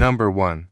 Number 1.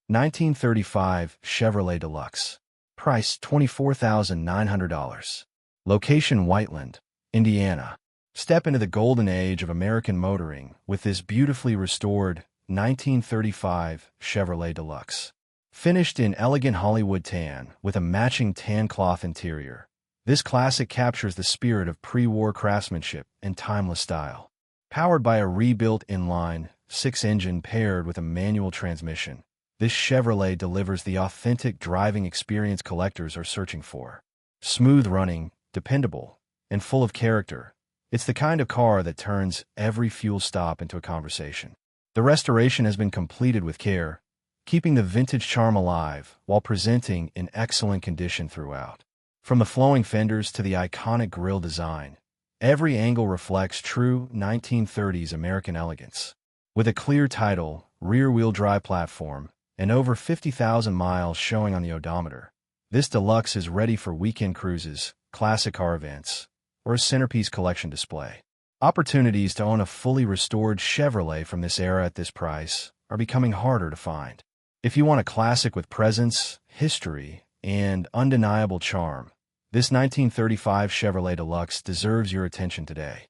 1935 Chevrolet Deluxe. Price $24,900. Location Whiteland, Indiana. Step into the golden age of American motoring with this beautifully restored 1935 Chevrolet Deluxe. Finished in elegant Hollywood tan with a matching tan cloth interior, this classic captures the spirit of pre-war craftsmanship and timeless style. Powered by a rebuilt inline six engine paired with a manual transmission, this Chevrolet delivers the authentic driving experience collectors are searching for. Smooth running, dependable, and full of character, it's the kind of car that turns every fuel stop into a conversation. The restoration has been completed with care, keeping the vintage charm alive while presenting in excellent condition throughout. From the flowing fenders to the iconic grille design, every angle reflects true 1930s American elegance. With a clear title, rear-wheel drive platform, and over 50,000 miles showing on the odometer, this Deluxe is ready for weekend cruises, classic car events, or a centerpiece collection display. Opportunities to own a fully restored Chevrolet from this era at this price are becoming harder to find. If you want a classic with presence, history, and undeniable charm, this 1935 Chevrolet Deluxe deserves your attention today.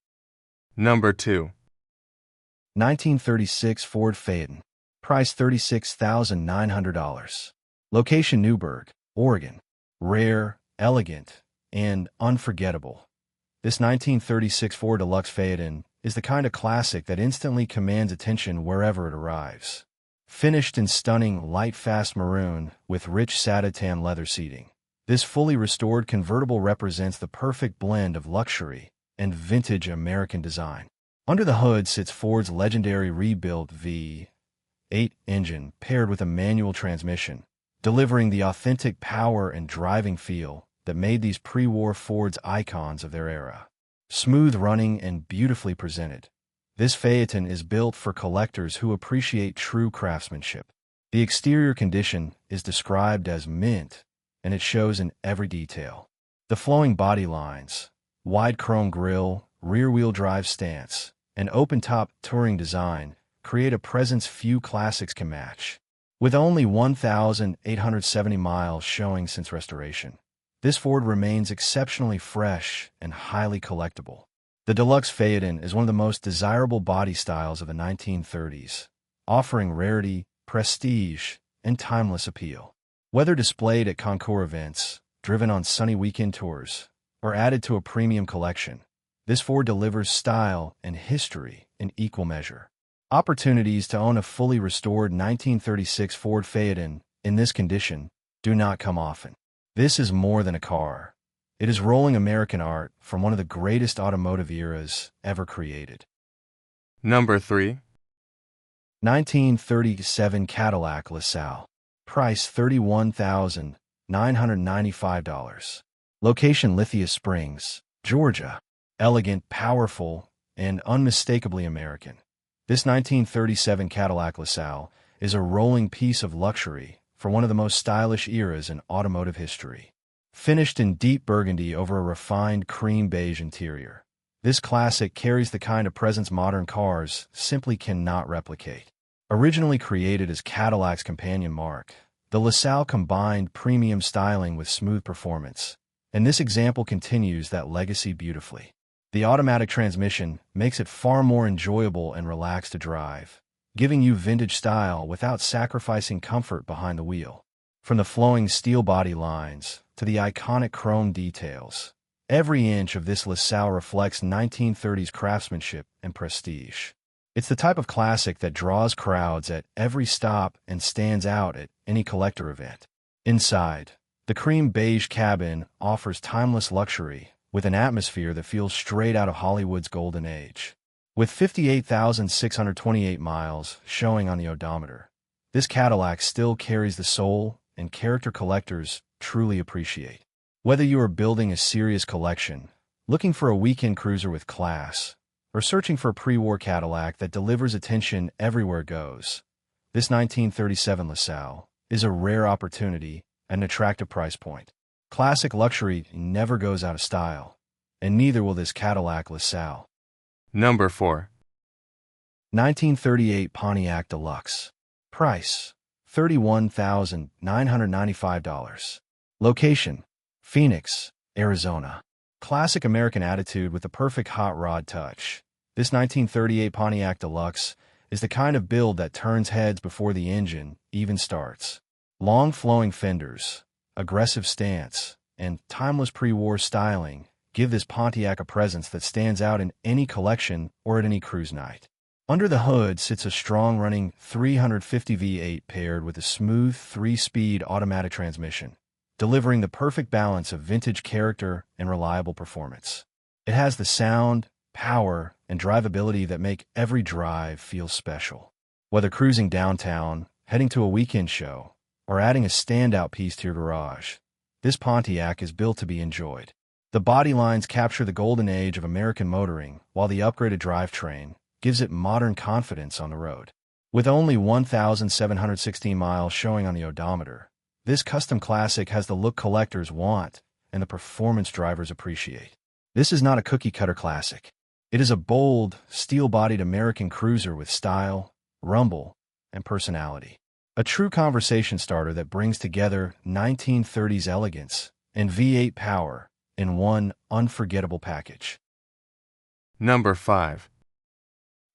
Number 2. 1936 Ford Phaeton. Price $36,900. Location Newberg, Oregon. Rare, elegant, and unforgettable. This 1936 Ford Deluxe Phaeton is the kind of classic that instantly commands attention wherever it arrives. Finished in stunning light fast maroon with rich satin leather seating, this fully restored convertible represents the perfect blend of luxury and vintage American design. Under the hood sits Ford's legendary rebuilt V8 engine paired with a manual transmission, delivering the authentic power and driving feel that made these pre-war Fords icons of their era. Smooth running and beautifully presented, this Phaeton is built for collectors who appreciate true craftsmanship. The exterior condition is described as mint, and it shows in every detail. The flowing body lines, wide chrome grille, rear-wheel drive stance, and open-top touring design create a presence few classics can match. With only 1,870 miles showing since restoration, this Ford remains exceptionally fresh and highly collectible. The Deluxe Phaeton is one of the most desirable body styles of the 1930s, offering rarity, prestige, and timeless appeal. Whether displayed at concours events, driven on sunny weekend tours, or added to a premium collection, this Ford delivers style and history in equal measure. Opportunities to own a fully restored 1936 Ford Phaeton in this condition do not come often. This is more than a car. It is rolling American art from one of the greatest automotive eras ever created. Number 3. 1937 Cadillac LaSalle. Price $31,995. Location Lithia Springs, Georgia. Elegant, powerful, and unmistakably American, this 1937 Cadillac LaSalle is a rolling piece of luxury for one of the most stylish eras in automotive history. Finished in deep burgundy over a refined cream beige interior, this classic carries the kind of presence modern cars simply cannot replicate. Originally created as Cadillac's companion marque, the LaSalle combined premium styling with smooth performance, and this example continues that legacy beautifully. The automatic transmission makes it far more enjoyable and relaxed to drive, giving you vintage style without sacrificing comfort behind the wheel. From the flowing steel body lines to the iconic chrome details, every inch of this LaSalle reflects 1930s craftsmanship and prestige. It's the type of classic that draws crowds at every stop and stands out at any collector event. Inside, the cream beige cabin offers timeless luxury with an atmosphere that feels straight out of Hollywood's golden age. With 58,628 miles showing on the odometer, this Cadillac still carries the soul and character collectors truly appreciate. Whether you are building a serious collection, looking for a weekend cruiser with class, or searching for a pre-war Cadillac that delivers attention everywhere it goes, this 1937 LaSalle is a rare opportunity at an attractive price point. Classic luxury never goes out of style, and neither will this Cadillac LaSalle. Number 4. 1938 Pontiac Deluxe. Price: $31,995. Location: Phoenix, Arizona. Classic American attitude with the perfect hot rod touch. This 1938 Pontiac Deluxe is the kind of build that turns heads before the engine even starts. Long flowing fenders, aggressive stance, and timeless pre-war styling give this Pontiac a presence that stands out in any collection or at any cruise night. Under the hood sits a strong-running 350 V8 paired with a smooth 3-speed automatic transmission, delivering the perfect balance of vintage character and reliable performance. It has the sound, power, and drivability that make every drive feel special. Whether cruising downtown, heading to a weekend show, or adding a standout piece to your garage, this Pontiac is built to be enjoyed. The body lines capture the golden age of American motoring, while the upgraded drivetrain gives it modern confidence on the road. With only 1,716 miles showing on the odometer, this custom classic has the look collectors want and the performance drivers appreciate. This is not a cookie-cutter classic. It is a bold, steel-bodied American cruiser with style, rumble, and personality. A true conversation starter that brings together 1930s elegance and V8 power in one unforgettable package. Number 5.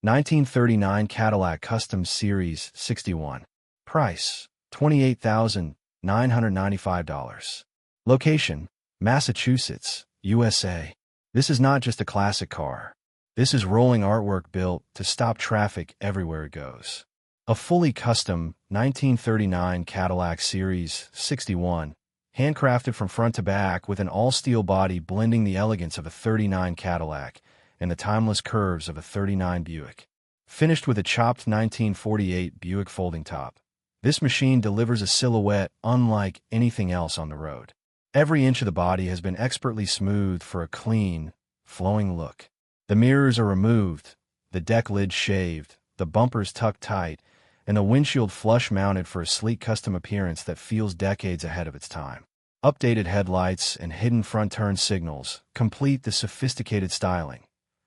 1939 Cadillac Custom Series 61. Price: $28,995. Location: Massachusetts, USA. This is not just a classic car. This is rolling artwork built to stop traffic everywhere it goes. A fully custom 1939 Cadillac Series 61, handcrafted from front to back with an all-steel body blending the elegance of a 39 Cadillac and the timeless curves of a 39 Buick. Finished with a chopped 1948 Buick folding top, this machine delivers a silhouette unlike anything else on the road. Every inch of the body has been expertly smoothed for a clean, flowing look. The mirrors are removed, the deck lid shaved, the bumpers tucked tight, and the windshield flush mounted for a sleek custom appearance that feels decades ahead of its time. Updated headlights and hidden front turn signals complete the sophisticated styling,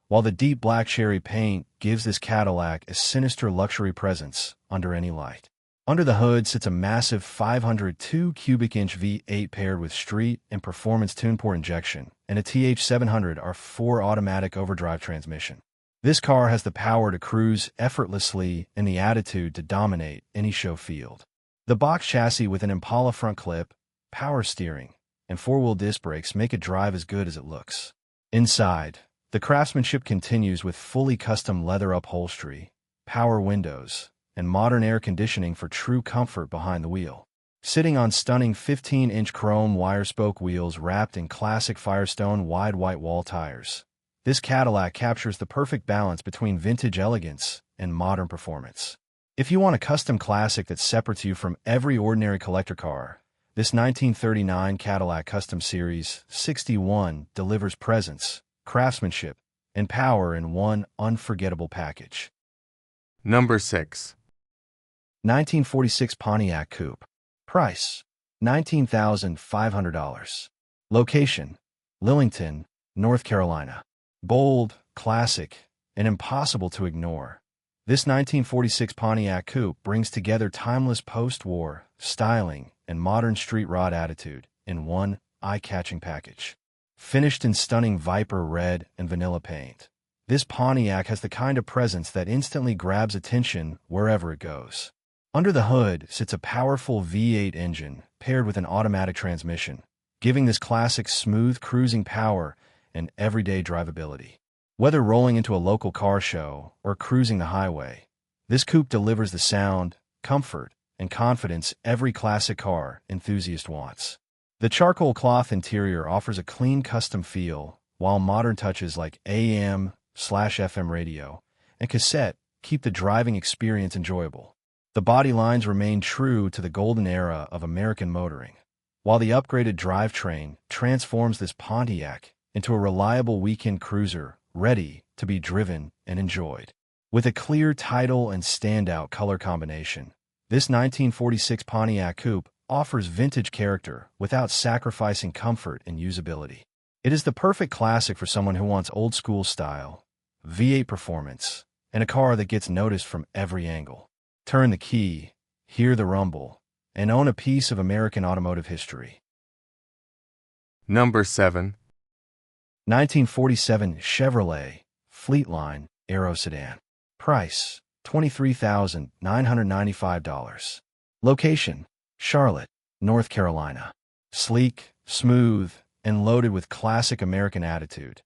while the deep black cherry paint gives this Cadillac a sinister luxury presence under any light. Under the hood sits a massive 502 cubic inch V8 paired with street and performance tuneport injection and a TH700 R4 automatic overdrive transmission. This car has the power to cruise effortlessly and the attitude to dominate any show field. The box chassis with an Impala front clip, power steering, and 4-wheel disc brakes make it drive as good as it looks. Inside, the craftsmanship continues with fully custom leather upholstery, power windows, and modern air conditioning for true comfort behind the wheel. Sitting on stunning 15-inch chrome wire spoke wheels wrapped in classic Firestone wide white wall tires, this Cadillac captures the perfect balance between vintage elegance and modern performance. If you want a custom classic that separates you from every ordinary collector car, this 1939 Cadillac Custom Series 61 delivers presence, craftsmanship, and power in one unforgettable package. Number 6. 1946 Pontiac Coupe. Price: $19,500. Location: Lillington, North Carolina. Bold, classic, and impossible to ignore, this 1946 Pontiac Coupe brings together timeless post-war styling and modern street rod attitude in one eye-catching package. Finished in stunning Viper red and vanilla paint, this Pontiac has the kind of presence that instantly grabs attention wherever it goes. Under the hood sits a powerful V8 engine paired with an automatic transmission, giving this classic smooth cruising power and everyday drivability. Whether rolling into a local car show or cruising the highway, this coupe delivers the sound, comfort, and confidence every classic car enthusiast wants. The charcoal cloth interior offers a clean custom feel, while modern touches like AM/FM radio and cassette keep the driving experience enjoyable. The body lines remain true to the golden era of American motoring, while the upgraded drivetrain transforms this Pontiac into a reliable weekend cruiser ready to be driven and enjoyed. With a clear title and standout color combination, this 1946 Pontiac Coupe offers vintage character without sacrificing comfort and usability. It is the perfect classic for someone who wants old-school style, V8 performance, and a car that gets noticed from every angle. Turn the key, hear the rumble, and own a piece of American automotive history. Number 7. 1947 Chevrolet Fleetline Aero Sedan. Price, $23,995. Location, Charlotte, North Carolina. Sleek, smooth, and loaded with classic American attitude.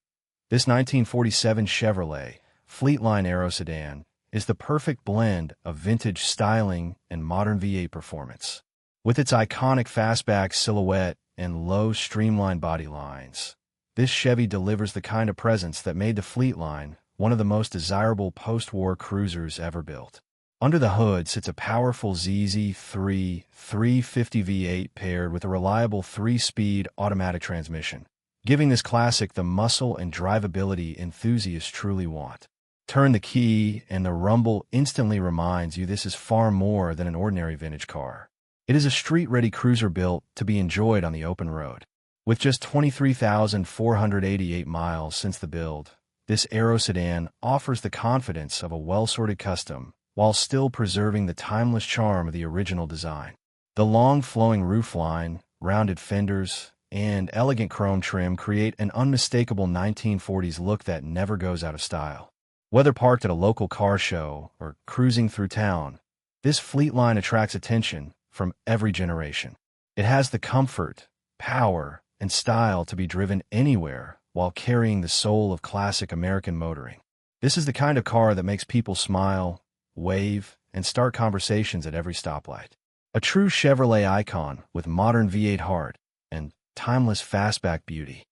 This 1947 Chevrolet Fleetline Aero Sedan is the perfect blend of vintage styling and modern V8 performance. With its iconic fastback silhouette and low, streamlined body lines, this Chevy delivers the kind of presence that made the Fleetline one of the most desirable post-war cruisers ever built. Under the hood sits a powerful ZZ3 350 V8 paired with a reliable 3-speed automatic transmission, giving this classic the muscle and drivability enthusiasts truly want. Turn the key, and the rumble instantly reminds you this is far more than an ordinary vintage car. It is a street-ready cruiser built to be enjoyed on the open road. With just 23,488 miles since the build, this Aero sedan offers the confidence of a well-sorted custom while still preserving the timeless charm of the original design. The long flowing roofline, rounded fenders, and elegant chrome trim create an unmistakable 1940s look that never goes out of style. Whether parked at a local car show or cruising through town, this Fleetline attracts attention from every generation. It has the comfort, power, and style to be driven anywhere while carrying the soul of classic American motoring. This is the kind of car that makes people smile, wave, and start conversations at every stoplight. A true Chevrolet icon with modern V8 heart and timeless fastback beauty.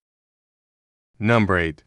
Number 8.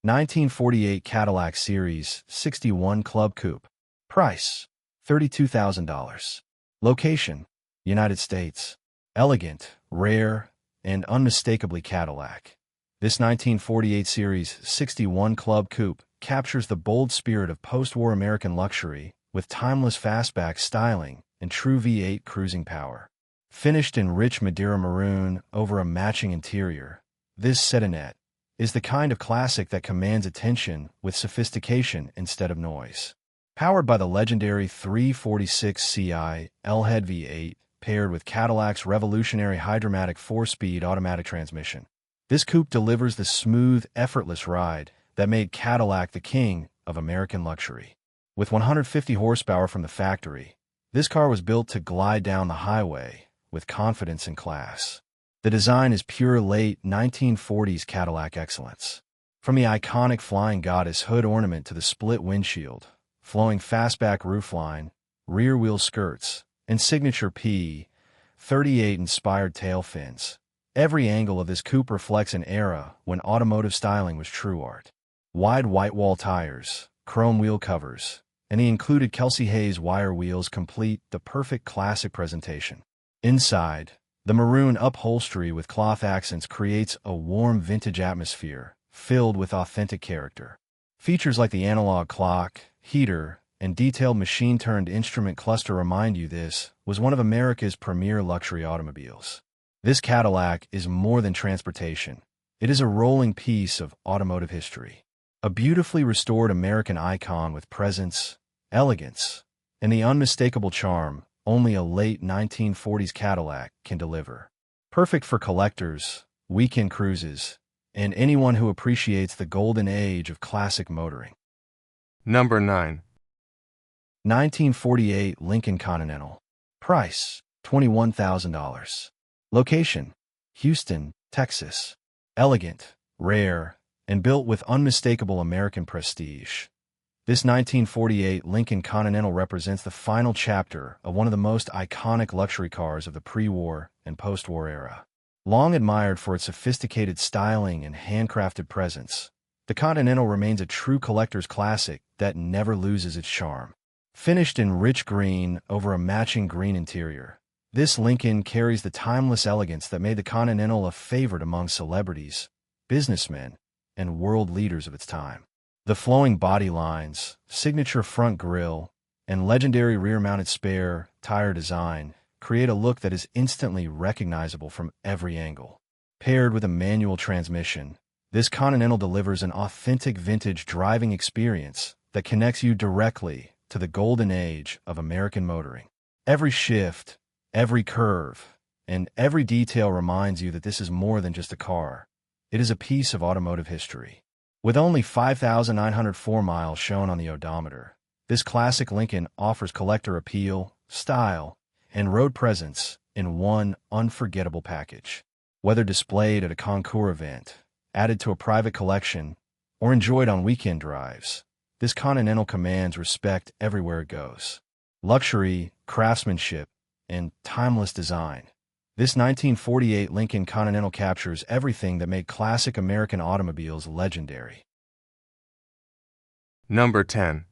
1948 Cadillac Series 61 Club Coupe. Price, $32,000. Location, United States. Elegant, rare, and unmistakably Cadillac. This 1948 Series 61 Club Coupe captures the bold spirit of post-war American luxury with timeless fastback styling and true V8 cruising power. Finished in rich Madeira maroon over a matching interior, this sedanette is the kind of classic that commands attention with sophistication instead of noise. Powered by the legendary 346 Ci L-head V8 paired with Cadillac's revolutionary Hydromatic 4-speed automatic transmission, this coupe delivers the smooth, effortless ride that made Cadillac the king of American luxury. With 150 horsepower from the factory, this car was built to glide down the highway with confidence and class. The design is pure late 1940s Cadillac excellence. From the iconic Flying Goddess hood ornament to the split windshield, flowing fastback roofline, rear wheel skirts, and signature P38-inspired tail fins, every angle of this coupe reflects an era when automotive styling was true art. Wide white wall tires, chrome wheel covers, and the included Kelsey Hayes wire wheels complete the perfect classic presentation. Inside, the maroon upholstery with cloth accents creates a warm vintage atmosphere filled with authentic character. Features like the analog clock, heater, and detailed machine-turned instrument cluster remind you this was one of America's premier luxury automobiles. This Cadillac is more than transportation. It is a rolling piece of automotive history. A beautifully restored American icon with presence, elegance, and the unmistakable charm only a late 1940s Cadillac can deliver. Perfect for collectors, weekend cruises, and anyone who appreciates the golden age of classic motoring. Number 9. 1948 Lincoln Continental. Price, $21,000. Location, Houston, Texas. Elegant, rare, and built with unmistakable American prestige. This 1948 Lincoln Continental represents the final chapter of one of the most iconic luxury cars of the pre-war and post-war era. Long admired for its sophisticated styling and handcrafted presence, the Continental remains a true collector's classic that never loses its charm. Finished in rich green over a matching green interior, this Lincoln carries the timeless elegance that made the Continental a favorite among celebrities, businessmen, and world leaders of its time. The flowing body lines, signature front grille, and legendary rear-mounted spare tire design create a look that is instantly recognizable from every angle. Paired with a manual transmission, this Continental delivers an authentic vintage driving experience that connects you directly to the golden age of American motoring. Every shift, every curve, and every detail reminds you that this is more than just a car. It is a piece of automotive history. With only 5,904 miles shown on the odometer, this classic Lincoln offers collector appeal, style, and road presence in one unforgettable package. Whether displayed at a concours event, added to a private collection, or enjoyed on weekend drives, this Continental commands respect everywhere it goes. Luxury, craftsmanship, and timeless design. This 1948 Lincoln Continental captures everything that made classic American automobiles legendary. Number 10.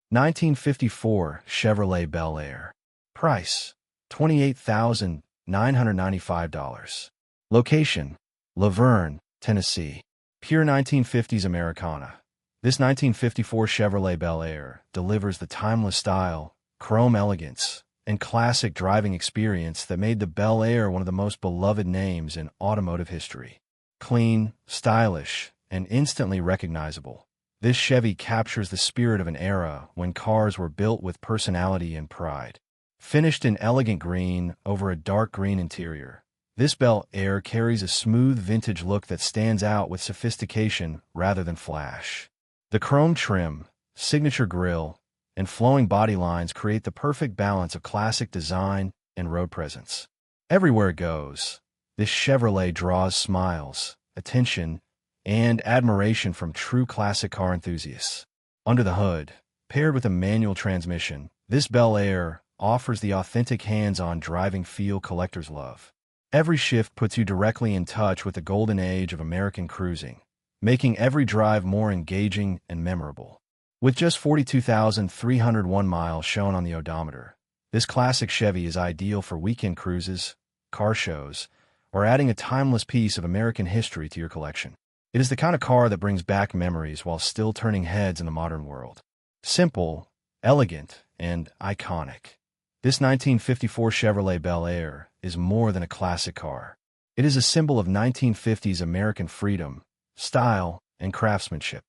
1954 Chevrolet Bel Air. Price: $28,995. Location: Laverne, Tennessee. Pure 1950s Americana. This 1954 Chevrolet Bel Air delivers the timeless style, chrome elegance, and classic driving experience that made the Bel Air one of the most beloved names in automotive history. Clean, stylish, and instantly recognizable, this Chevy captures the spirit of an era when cars were built with personality and pride. Finished in elegant green over a dark green interior, this Bel Air carries a smooth vintage look that stands out with sophistication rather than flash. The chrome trim, signature grille, and flowing body lines create the perfect balance of classic design and road presence. Everywhere it goes, this Chevrolet draws smiles, attention, and admiration from true classic car enthusiasts. Under the hood, paired with a manual transmission, this Bel Air offers the authentic hands-on driving feel collectors love. Every shift puts you directly in touch with the golden age of American cruising, making every drive more engaging and memorable. With just 42,301 miles shown on the odometer, this classic Chevy is ideal for weekend cruises, car shows, or adding a timeless piece of American history to your collection. It is the kind of car that brings back memories while still turning heads in the modern world. Simple, elegant, and iconic, this 1954 Chevrolet Bel Air is more than a classic car. It is a symbol of 1950s American freedom, style, and craftsmanship.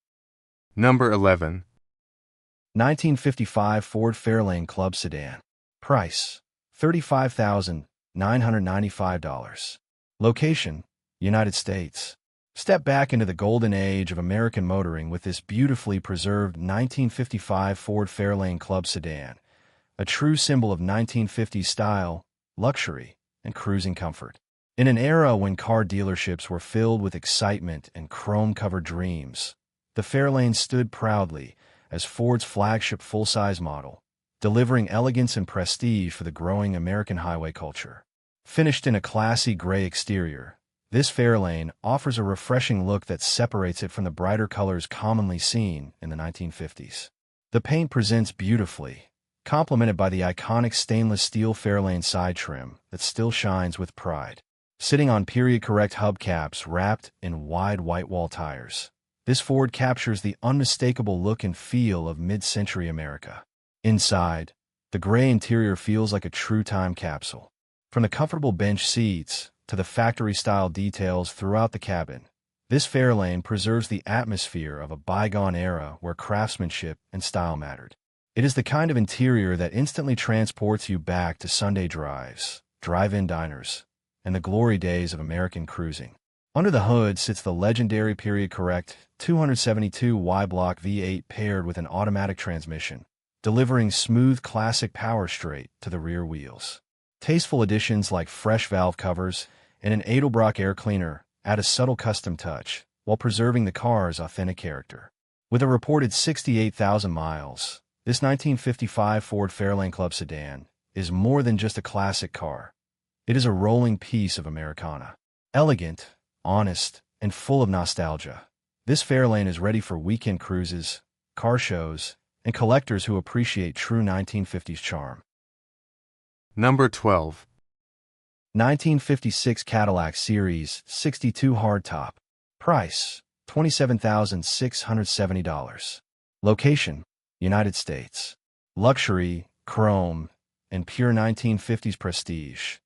Number 11. 1955 Ford Fairlane Club Sedan. Price: $35,995. Location: United States. Step back into the golden age of American motoring with this beautifully preserved 1955 Ford Fairlane Club Sedan, a true symbol of 1950s style, luxury, and cruising comfort. In an era when car dealerships were filled with excitement and chrome-covered dreams, the Fairlane stood proudly as Ford's flagship full-size model, delivering elegance and prestige for the growing American highway culture. Finished in a classy gray exterior, this Fairlane offers a refreshing look that separates it from the brighter colors commonly seen in the 1950s. The paint presents beautifully, complemented by the iconic stainless steel Fairlane side trim that still shines with pride. Sitting on period-correct hubcaps wrapped in wide white wall tires, this Ford captures the unmistakable look and feel of mid-century America. Inside, the gray interior feels like a true time capsule. From the comfortable bench seats to the factory-style details throughout the cabin, this Fairlane preserves the atmosphere of a bygone era where craftsmanship and style mattered. It is the kind of interior that instantly transports you back to Sunday drives, drive-in diners, and the glory days of American cruising. Under the hood sits the legendary period-correct 272 Y-block V8 paired with an automatic transmission, delivering smooth classic power straight to the rear wheels. Tasteful additions like fresh valve covers and an Edelbrock air cleaner add a subtle custom touch while preserving the car's authentic character. With a reported 68,000 miles, this 1955 Ford Fairlane Club Sedan is more than just a classic car. It is a rolling piece of Americana. Elegant, honest, and full of nostalgia, this Fairlane is ready for weekend cruises, car shows, and collectors who appreciate true 1950s charm. Number 12. 1956 Cadillac Series 62 Hardtop. Price: $27,670. Location: United States. Luxury, chrome, and pure 1950s prestige.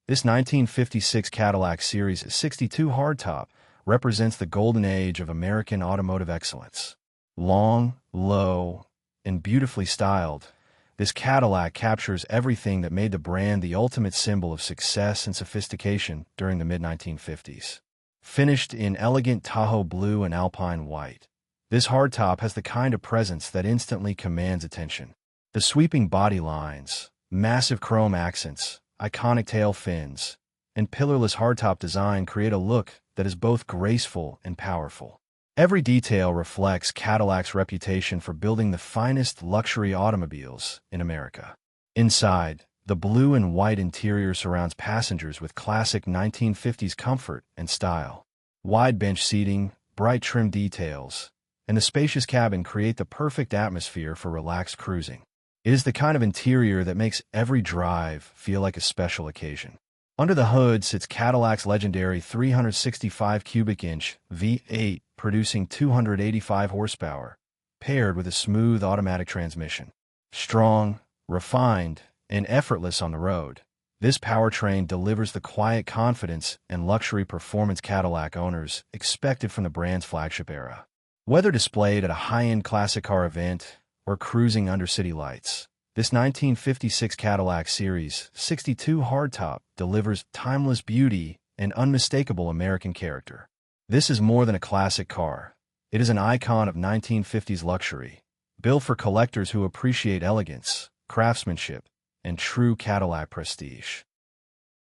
This 1956 Cadillac Series 62 Hardtop represents the golden age of American automotive excellence. Long, low, and beautifully styled, this Cadillac captures everything that made the brand the ultimate symbol of success and sophistication during the mid-1950s. Finished in elegant Tahoe blue and alpine white, this hardtop has the kind of presence that instantly commands attention. The sweeping body lines, massive chrome accents, iconic tail fins, and pillarless hardtop design create a look that is both graceful and powerful. Every detail reflects Cadillac's reputation for building the finest luxury automobiles in America. Inside, the blue and white interior surrounds passengers with classic 1950s comfort and style. Wide bench seating, bright trim details, and a spacious cabin create the perfect atmosphere for relaxed cruising. It is the kind of interior that makes every drive feel like a special occasion. Under the hood sits Cadillac's legendary 365 cubic inch V8, producing 285 horsepower, paired with a smooth automatic transmission. Strong, refined, and effortless on the road, this powertrain delivers the quiet confidence and luxury performance Cadillac owners expected from the brand's flagship era. Whether displayed at a high-end classic car event or cruising under city lights, this 1956 Cadillac Series 62 hardtop delivers timeless beauty and unmistakable American character. This is more than a classic car. It is an icon of 1950s luxury, built for collectors who appreciate elegance, craftsmanship, and true Cadillac prestige.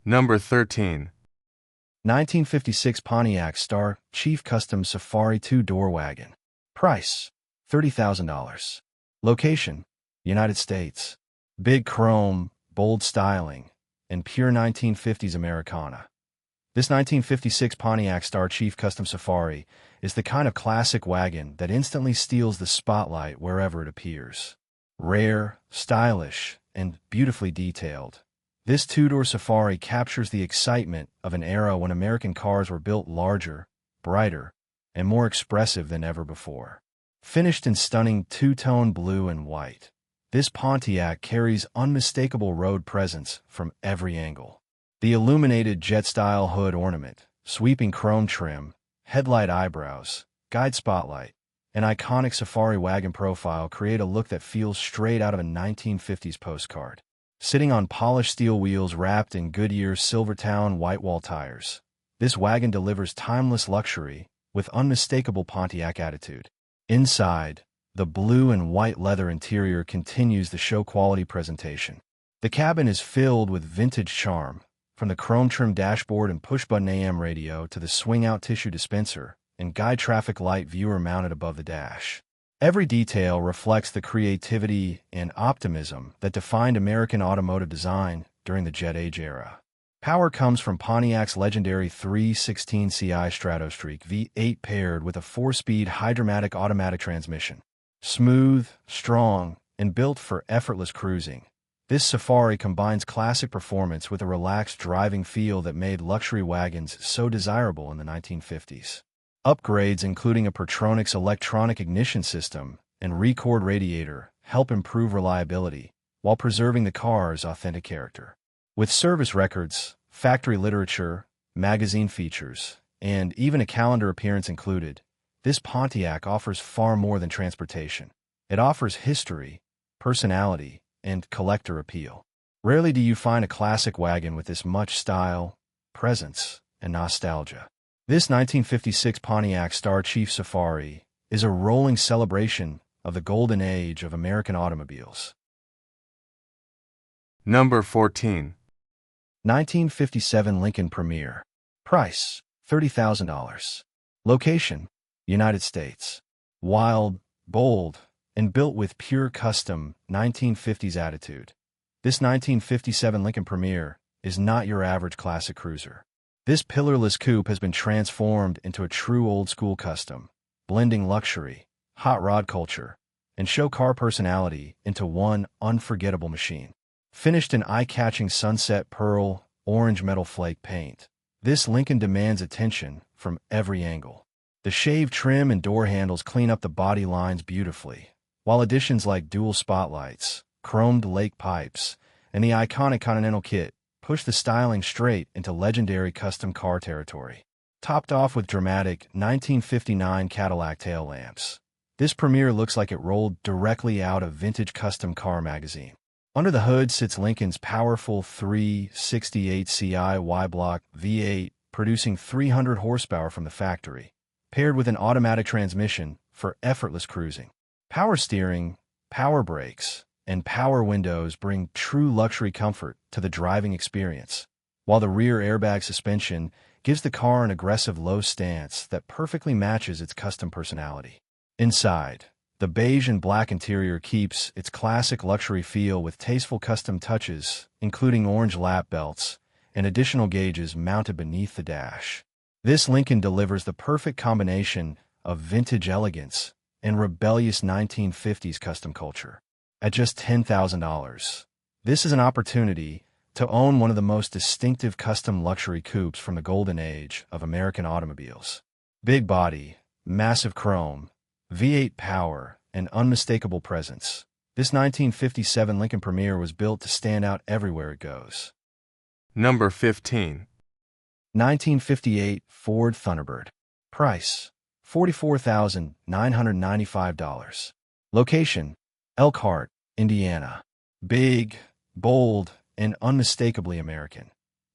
Number 13. 1956 Pontiac Star Chief Custom Safari 2-door wagon. Price, $30,000. Location, United States. Big chrome, bold styling, and pure 1950s Americana. This 1956 Pontiac Star Chief Custom Safari is the kind of classic wagon that instantly steals the spotlight wherever it appears. Rare, stylish, and beautifully detailed, this two-door Safari captures the excitement of an era when American cars were built larger, brighter, and more expressive than ever before. Finished in stunning two-tone blue and white, this Pontiac carries unmistakable road presence from every angle. The illuminated jet-style hood ornament, sweeping chrome trim, headlight eyebrows, guide spotlight, and iconic Safari wagon profile create a look that feels straight out of a 1950s postcard. Sitting on polished steel wheels wrapped in Goodyear Silvertown whitewall tires, this wagon delivers timeless luxury with unmistakable Pontiac attitude. Inside, the blue and white leather interior continues the show-quality presentation. The cabin is filled with vintage charm, from the chrome-trimmed dashboard and push-button AM radio to the swing-out tissue dispenser and guide traffic light viewer mounted above the dash. Every detail reflects the creativity and optimism that defined American automotive design during the Jet Age era. Power comes from Pontiac's legendary 316ci Stratostreak V8 paired with a 4-speed hydromatic automatic transmission. Smooth, strong, and built for effortless cruising, this Safari combines classic performance with a relaxed driving feel that made luxury wagons so desirable in the 1950s. Upgrades including a Pertronix electronic ignition system and Record radiator help improve reliability while preserving the car's authentic character. With service records, factory literature, magazine features, and even a calendar appearance included, this Pontiac offers far more than transportation. It offers history, personality, and collector appeal. Rarely do you find a classic wagon with this much style, presence, and nostalgia. This 1956 Pontiac Star Chief Safari is a rolling celebration of the golden age of American automobiles. Number 14. 1957 Lincoln Premier. Price, $30,000. Location, United States. Wild, bold, and built with pure custom 1950s attitude. This 1957 Lincoln Premier is not your average classic cruiser. This pillarless coupe has been transformed into a true old-school custom, blending luxury, hot rod culture, and show car personality into one unforgettable machine. Finished in eye-catching sunset pearl, orange metal flake paint, this Lincoln demands attention from every angle. The shaved trim and door handles clean up the body lines beautifully, while additions like dual spotlights, chromed lake pipes, and the iconic Continental kit push the styling straight into legendary custom car territory. Topped off with dramatic 1959 Cadillac tail lamps, This Premier looks like it rolled directly out of Vintage Custom Car magazine. Under the hood sits Lincoln's powerful 368 CI Y-block V8, producing 300 horsepower from the factory, paired with an automatic transmission for effortless cruising. Power steering, power brakes, and power windows bring true luxury comfort to the driving experience, while the rear airbag suspension gives the car an aggressive low stance that perfectly matches its custom personality. Inside, the beige and black interior keeps its classic luxury feel with tasteful custom touches, including orange lap belts and additional gauges mounted beneath the dash. This Lincoln delivers the perfect combination of vintage elegance and rebellious 1950s custom culture. At just $10,000, this is an opportunity to own one of the most distinctive custom luxury coupes from the golden age of American automobiles. Big body, massive chrome, V8 power, and unmistakable presence. This 1957 Lincoln Premier was built to stand out everywhere it goes. Number 15. 1958 Ford Thunderbird. Price: $44,995. Location: Elkhart, Indiana. Big, bold, and unmistakably American.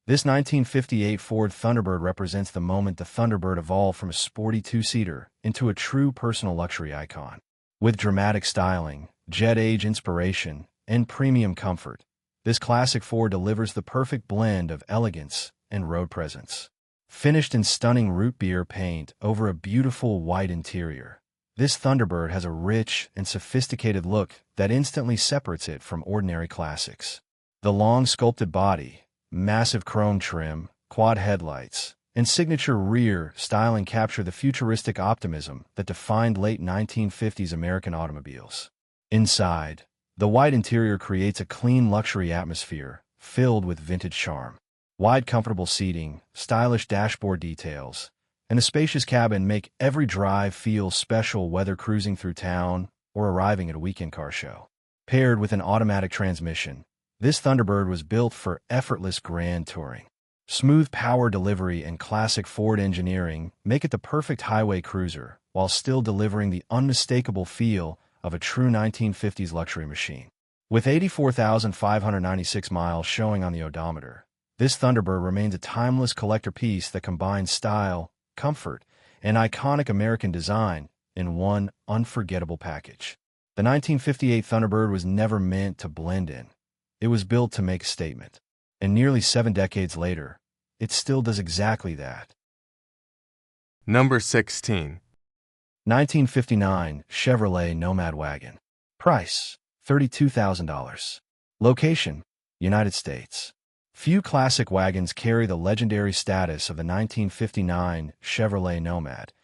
This 1958 Ford Thunderbird represents the moment the Thunderbird evolved from a sporty two-seater into a true personal luxury icon. With dramatic styling, jet-age inspiration, and premium comfort, this classic Ford delivers the perfect blend of elegance and road presence. Finished in stunning root beer paint over a beautiful white interior, this Thunderbird has a rich and sophisticated look that instantly separates it from ordinary classics. The long sculpted body, massive chrome trim, quad headlights, and signature rear styling capture the futuristic optimism that defined late 1950s American automobiles. Inside, the white interior creates a clean luxury atmosphere filled with vintage charm. Wide comfortable seating, stylish dashboard details, and a spacious cabin make every drive feel special whether cruising through town or arriving at a weekend car show. Paired with an automatic transmission, this Thunderbird was built for effortless grand touring. Smooth power delivery and classic Ford engineering make it the perfect highway cruiser while still delivering the unmistakable feel of a true 1950s luxury machine. With 84,596 miles showing on the odometer, this Thunderbird remains a timeless collector piece that combines style, comfort, and iconic American design in one unforgettable package. The 1958 Thunderbird was never meant to blend in. It was built to make a statement. And nearly 7 decades later, it still does exactly that. Number 16. 1959 Chevrolet Nomad wagon. Price: $32,000. Location: United States. Few classic wagons carry the legendary status of the 1959 Chevrolet Nomad,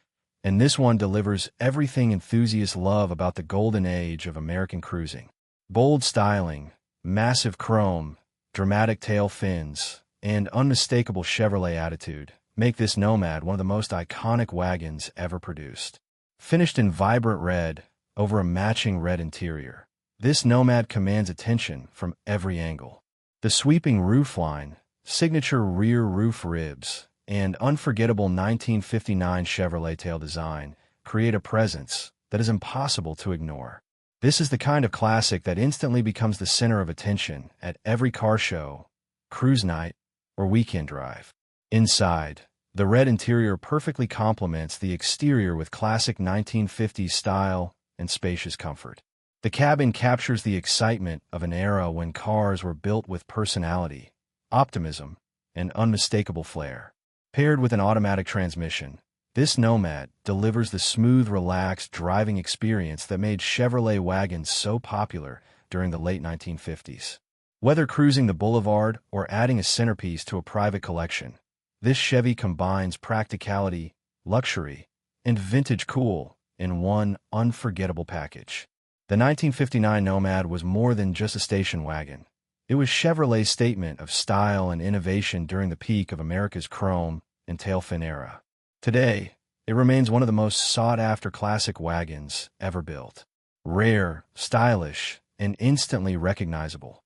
and this one delivers everything enthusiasts love about the golden age of American cruising. Bold styling, massive chrome, dramatic tail fins, and unmistakable Chevrolet attitude make this Nomad one of the most iconic wagons ever produced. Finished in vibrant red over a matching red interior, this Nomad commands attention from every angle. The sweeping roofline, signature rear roof ribs, and unforgettable 1959 Chevrolet tail design create a presence that is impossible to ignore. This is the kind of classic that instantly becomes the center of attention at every car show, cruise night, or weekend drive. Inside, the red interior perfectly complements the exterior with classic 1950s style and spacious comfort. The cabin captures the excitement of an era when cars were built with personality, optimism, and unmistakable flair. Paired with an automatic transmission, this Nomad delivers the smooth, relaxed driving experience that made Chevrolet wagons so popular during the late 1950s. Whether cruising the boulevard or adding a centerpiece to a private collection, this Chevy combines practicality, luxury, and vintage cool in one unforgettable package. The 1959 Nomad was more than just a station wagon. It was Chevrolet's statement of style and innovation during the peak of America's chrome and tailfin era. Today, it remains one of the most sought-after classic wagons ever built. Rare, stylish, and instantly recognizable,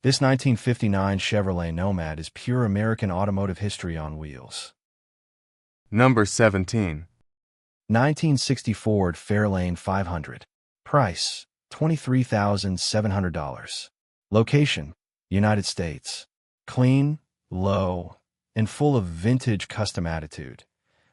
this 1959 Chevrolet Nomad is pure American automotive history on wheels. Number 17. 1960 Ford Fairlane 500. Price, $23,700. Location, United States. Clean, low, and full of vintage custom attitude.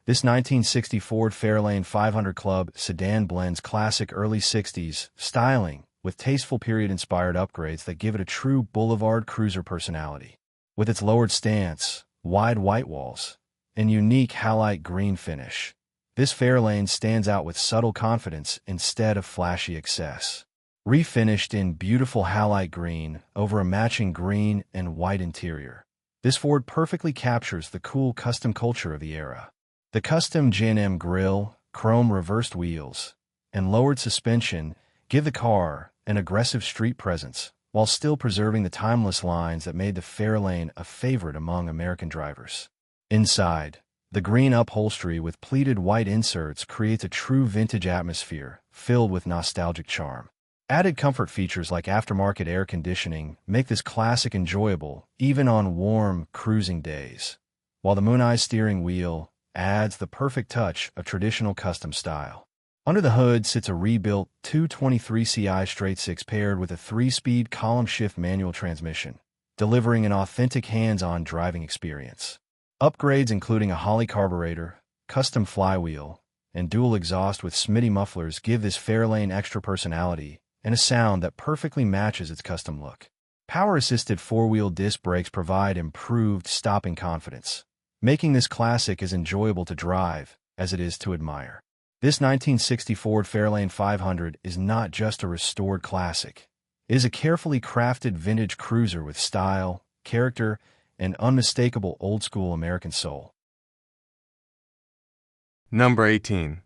This 1960 Ford Fairlane 500 Club sedan blends classic early 60s styling with tasteful period-inspired upgrades that give it a true boulevard cruiser personality. With its lowered stance, wide white walls, and unique halite green finish, this Fairlane stands out with subtle confidence instead of flashy excess. Refinished in beautiful halite green over a matching green and white interior, this Ford perfectly captures the cool custom culture of the era. The custom J&M grille, chrome reversed wheels, and lowered suspension give the car an aggressive street presence while still preserving the timeless lines that made the Fairlane a favorite among American drivers. Inside, the green upholstery with pleated white inserts creates a true vintage atmosphere filled with nostalgic charm. Added comfort features like aftermarket air conditioning make this classic enjoyable even on warm, cruising days, while the Moon-Eye steering wheel adds the perfect touch of traditional custom style. Under the hood sits a rebuilt 223ci straight-six paired with a 3-speed column-shift manual transmission, delivering an authentic hands-on driving experience. Upgrades including a Holley carburetor, custom flywheel, and dual exhaust with Smitty mufflers give this Fairlane extra personality and a sound that perfectly matches its custom look. Power-assisted 4-wheel disc brakes provide improved stopping confidence, making this classic as enjoyable to drive as it is to admire. This 1960 Ford Fairlane 500 is not just a restored classic. It is a carefully crafted vintage cruiser with style, character, and unmistakable old-school American soul. Number 18.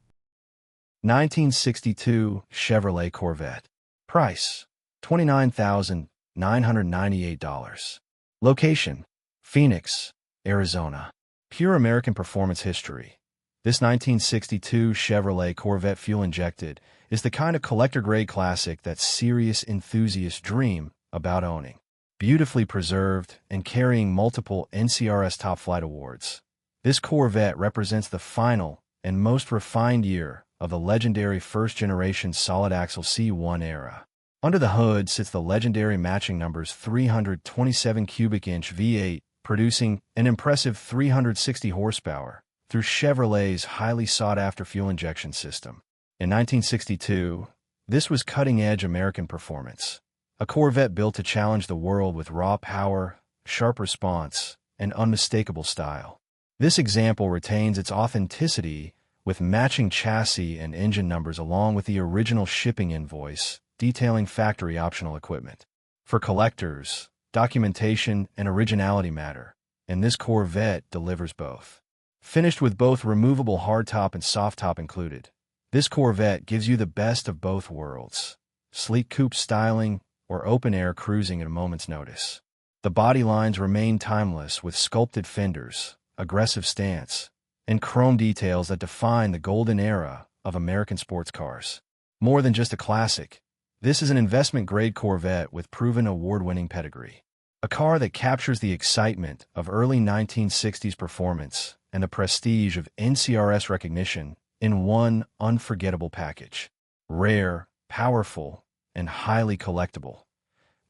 1962 Chevrolet Corvette. Price, $29,998. Location, Phoenix, Arizona. Pure American performance history. This 1962 Chevrolet Corvette fuel-injected is the kind of collector-grade classic that serious enthusiasts dream about owning. Beautifully preserved and carrying multiple NCRS Top Flight awards, this Corvette represents the final and most refined year of the legendary first-generation solid-axle C1 era. Under the hood sits the legendary matching numbers 327 cubic-inch V8, producing an impressive 360 horsepower through Chevrolet's highly sought-after fuel injection system. In 1962, this was cutting-edge American performance, a Corvette built to challenge the world with raw power, sharp response, and unmistakable style. This example retains its authenticity with matching chassis and engine numbers along with the original shipping invoice detailing factory-optional equipment. For collectors, documentation and originality matter, and this Corvette delivers both. Finished with both removable hardtop and softtop included, this Corvette gives you the best of both worlds: sleek coupe styling or open-air cruising at a moment's notice. The body lines remain timeless with sculpted fenders, aggressive stance, and chrome details that define the golden era of American sports cars. More than just a classic, this is an investment-grade Corvette with proven award-winning pedigree. A car that captures the excitement of early 1960s performance and the prestige of NCRS recognition in one unforgettable package. Rare, powerful, and highly collectible,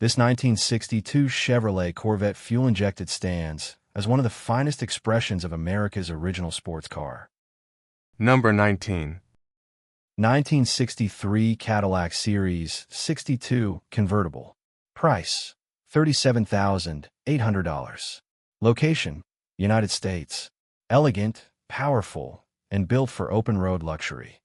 this 1962 Chevrolet Corvette fuel-injected stands as one of the finest expressions of America's original sports car. Number 19. 1963 Cadillac Series 62 convertible. Price, $37,800. Location, United States. Elegant, powerful, and built for open-road luxury.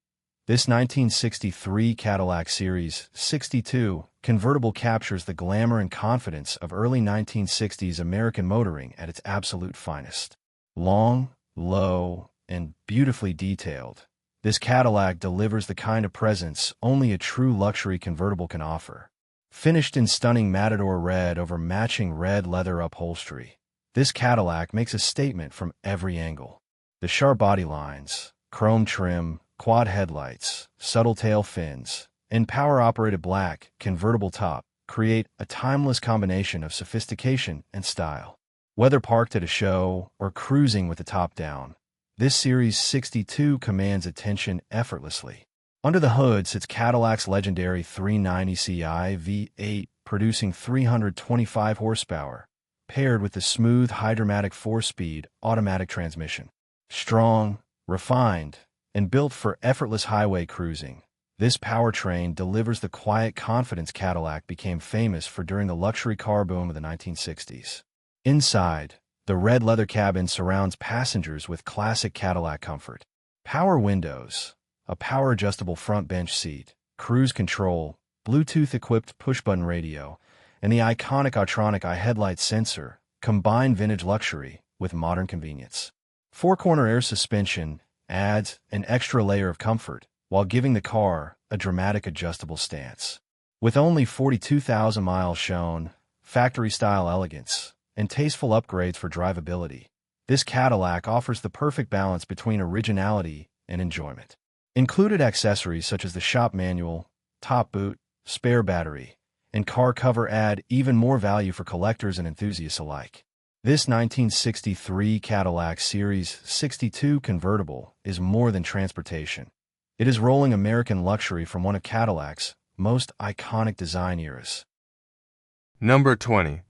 This 1963 Cadillac Series 62 convertible captures the glamour and confidence of early 1960s American motoring at its absolute finest. Long, low, and beautifully detailed, this Cadillac delivers the kind of presence only a true luxury convertible can offer. Finished in stunning Matador red over matching red leather upholstery, this Cadillac makes a statement from every angle. The sharp body lines, chrome trim, quad headlights, subtle tail fins, and power-operated black, convertible top create a timeless combination of sophistication and style. Whether parked at a show or cruising with the top down, This Series 62 commands attention effortlessly. Under the hood sits Cadillac's legendary 390ci V8, producing 325 horsepower, paired with the smooth hydromatic 4-speed automatic transmission. Strong, refined, and built for effortless highway cruising, this powertrain delivers the quiet confidence Cadillac became famous for during the luxury car boom of the 1960s. Inside, the red leather cabin surrounds passengers with classic Cadillac comfort. Power windows, a power-adjustable front bench seat, cruise control, Bluetooth-equipped push-button radio, and the iconic Autronic eye headlight sensor combine vintage luxury with modern convenience. Four-corner air suspension adds an extra layer of comfort while giving the car a dramatic adjustable stance. With only 42,000 miles shown, factory-style elegance, and tasteful upgrades for drivability, this Cadillac offers the perfect balance between originality and enjoyment. Included accessories such as the shop manual, top boot, spare battery, and car cover add even more value for collectors and enthusiasts alike. This 1963 Cadillac Series 62 convertible is more than transportation. It is rolling American luxury from one of Cadillac's most iconic design eras. Number 20.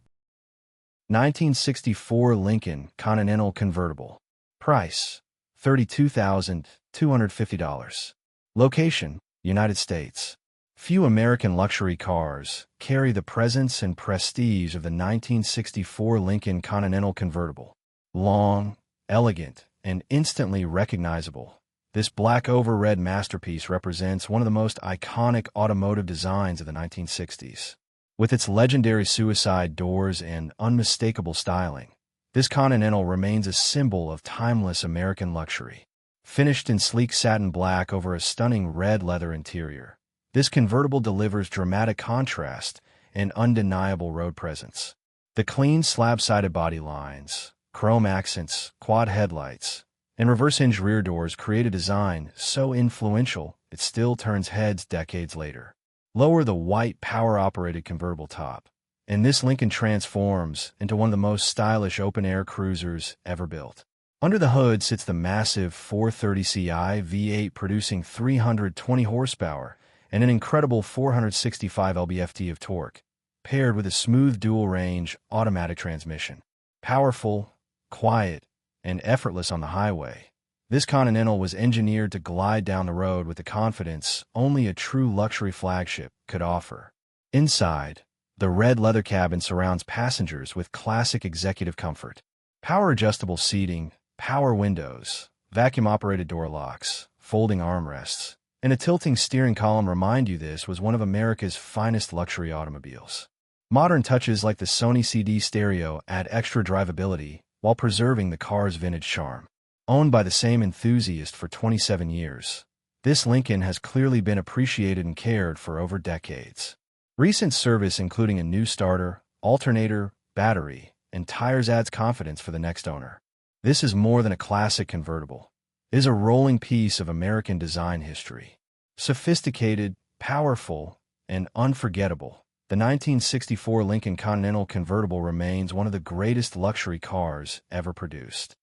1964 Lincoln Continental Convertible. Price, $32,250. Location, United States. Few American luxury cars carry the presence and prestige of the 1964 Lincoln Continental Convertible. Long, elegant, and instantly recognizable, this black over red masterpiece represents one of the most iconic automotive designs of the 1960s. With its legendary suicide doors and unmistakable styling, this Continental remains a symbol of timeless American luxury. Finished in sleek satin black over a stunning red leather interior, this convertible delivers dramatic contrast and undeniable road presence. The clean slab-sided body lines, chrome accents, quad headlights, and reverse-hinge rear doors create a design so influential it still turns heads decades later. Lower the white power-operated convertible top, and this Lincoln transforms into one of the most stylish open-air cruisers ever built. Under the hood sits the massive 430ci V8 producing 320 horsepower and an incredible 465 lb-ft of torque, paired with a smooth dual-range automatic transmission. Powerful, quiet, and effortless on the highway, this Continental was engineered to glide down the road with the confidence only a true luxury flagship could offer. Inside, the red leather cabin surrounds passengers with classic executive comfort. Power-adjustable seating, power windows, vacuum-operated door locks, folding armrests, and a tilting steering column remind you this was one of America's finest luxury automobiles. Modern touches like the Sony CD stereo add extra drivability while preserving the car's vintage charm. Owned by the same enthusiast for 27 years, this Lincoln has clearly been appreciated and cared for over decades. Recent service including a new starter, alternator, battery, and tires adds confidence for the next owner. This is more than a classic convertible. It is a rolling piece of American design history. Sophisticated, powerful, and unforgettable, the 1964 Lincoln Continental convertible remains one of the greatest luxury cars ever produced.